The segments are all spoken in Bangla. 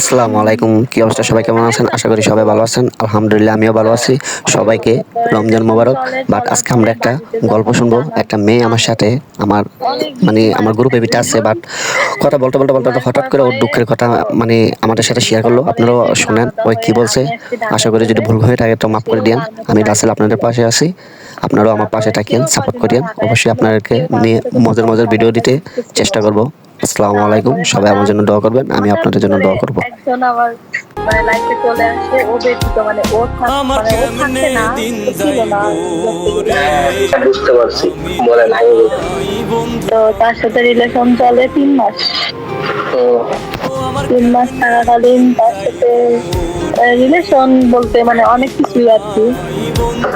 আসসালামু আলাইকুম, কি অবস্থা? সবাই কেমন আছেন? আশা করি সবাই ভালো আছেন। আলহামদুলিল্লাহ আমিও ভালো আছি। সবাইকে রমজান মোবারক। বাট আজকে আমরা একটা গল্প শুনবো। একটা মেয়ে আমার সাথে আমার আমার গ্রুপে বিটা আছে, বাট কথা বলতে বলতে বলতে হঠাৎ করে ওর দুঃখের কথা আমাদের সাথে শেয়ার করলো। আপনারাও শোনেন ওই কি বলছে। আশা করি যদি ভুল হয়ে থাকে তো মাফ করে দিন। আমি রাসেল আপনাদের পাশে আছি, আপনারাও আমার পাশে থাকিয়েন, সাপোর্ট করিয়েন। অবশ্যই আপনাদেরকে নিয়ে মজার মজার ভিডিও দিতে চেষ্টা করব। আসসালামু আলাইকুম, সবাই আমার জন্য দোয়া করবেন, আমি আপনাদের জন্য দোয়া করব। একজন আমার লাইফে চলে আসে, ও ব্যতীত ও থাকতে না, ছিল না। বুঝতে পারছি, বলেন। তো তার সাথে রিলেশন চলে 3 মাস। তো 3 মাস থাকাকালীন তার সাথে রিলেশন বলতে অনেক কিছুই আর কি।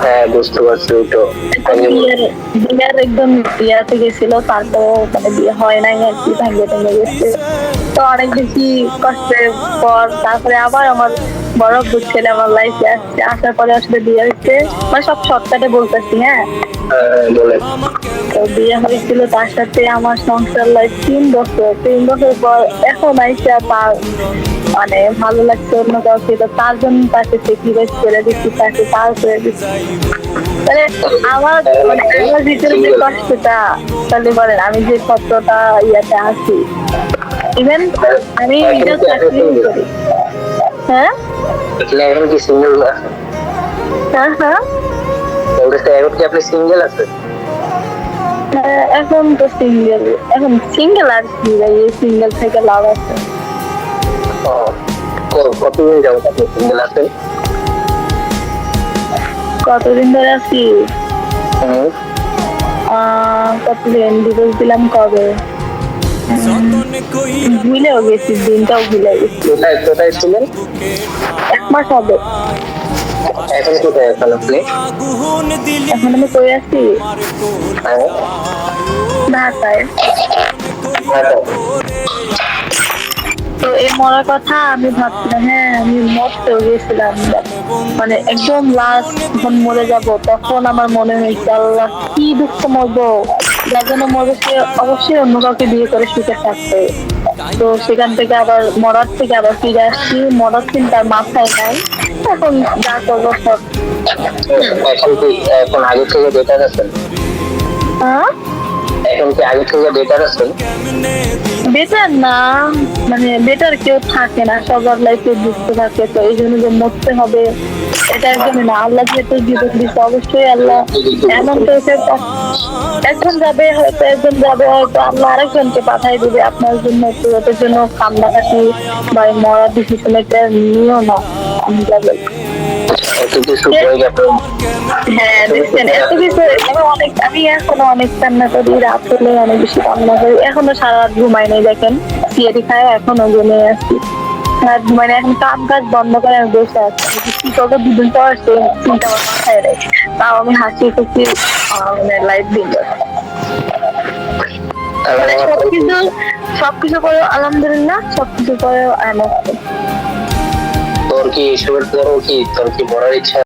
হ্যাঁ, বুঝতে পারছি। তো বিয়ের একদম ইয়াতে গেছিল, তারপর বিয়ে হয় নাই আর কি, ভেঙে গেছে। তো অনেক বেশি কষ্টের পর তারপরে আবার আমার বড় ছেলে আমার লাইফে আসছে। আসার পরে আসলে বিয়ে হচ্ছে, সব শর্টকাটে বলতেছি। হ্যাঁ, তো বিয়ে হয়েছিল তার সাথে আমার সংসার লাইফ 3 বছর পর এখন আইসা তার ভালো লাগছে অন্য কাউকে, তো তার জন্য তাকে সেক্রিফাইস করে দিচ্ছি, তাকে তার করে দিচ্ছি। আমার আমার ভিতরে যে কষ্টটা, তাহলে বলেন আমি যে কতটা ইয়াতে আছি। ইভেন আমি নিজেও চাকরি করি। হ্যাঁ এখন কি সিঙ্গেল? হ্যাঁ হ্যাঁ, এখন কি আপনি সিঙ্গেল আছেন? এখন তো সিঙ্গেল আর কি ভাই, এই সিঙ্গেল থেকে লাভ আছে। কতদিন যাবো আপনি সিঙ্গেল আছেন? কতদিন ধরে আছি? কতদিন ডিভোর্স দিলাম কবে, ভুলেও গেছি, দিনটাও ভুলে গেছি। কোথায় ছিলেন? 1 মাস হবে। এখন কোথায় আছেন আপনি? এখন আমি কই আছি? ঢাকায়। তো এই মরার কথা আমি ভাবছিলাম, হ্যাঁ আমি মরতেও গেছিলাম, একদম লাস্ট যখন মরে যাব তখন আমার মনে হয়েছে আল্লাহ কি দুঃখ মরবো, যার জন্য মরবো সে অবশ্যই অন্য কাউকে বিয়ে করে সুখে থাকবে। তো সেখান থেকে আবার মরার থেকে আবার ফিরে আসছি, মরার চিন্তার মাথায় নাই। এখন যা করবো সব। এখন আগে থেকে বেটার আছেন? হ্যাঁ, এখন কি আগে থেকে বেটার আছেন? বেটার না, বেটার কেউ থাকে না, সবার লাইফে দুঃখ থাকে। তো এই জন্য যে মরতে হবে এটা একদমই না। আল্লাহ যেহেতু জীবন দিচ্ছে, অবশ্যই আল্লাহ এমন তো একজন যাবে, হয়তো একজন যাবে, হয়তো আল্লাহ আরেকজনকে পাঠাই দিবে আপনার জন্য। তো ওটার জন্য কান্দাকাটি বা মরার ডিসিশন এটা নিও না। আমি যাবো। হ্যাঁ দেখছেন, এত কিছু আমি এখনো অনেক কান্না করি, রাত হলে অনেক বেশি কান্না করি। এখনো সারা রাত ঘুমাই নাই, দেখেন সিয়ারি খায় এখনো ঘুমিয়ে আসছি। রাত ঘুমাই না, এখন কাম কাজ বন্ধ করে আমি বসে আছি। কি করবো দুদিন পর সে চিন্তা আমার মাথায় নেই, তাও আমি হাসি খুশি লাইফ দিন। সবকিছু করে আলহামদুলিল্লাহ, সবকিছু করে তোর কি এসবের পরও কি তোর কি মরার ইচ্ছা?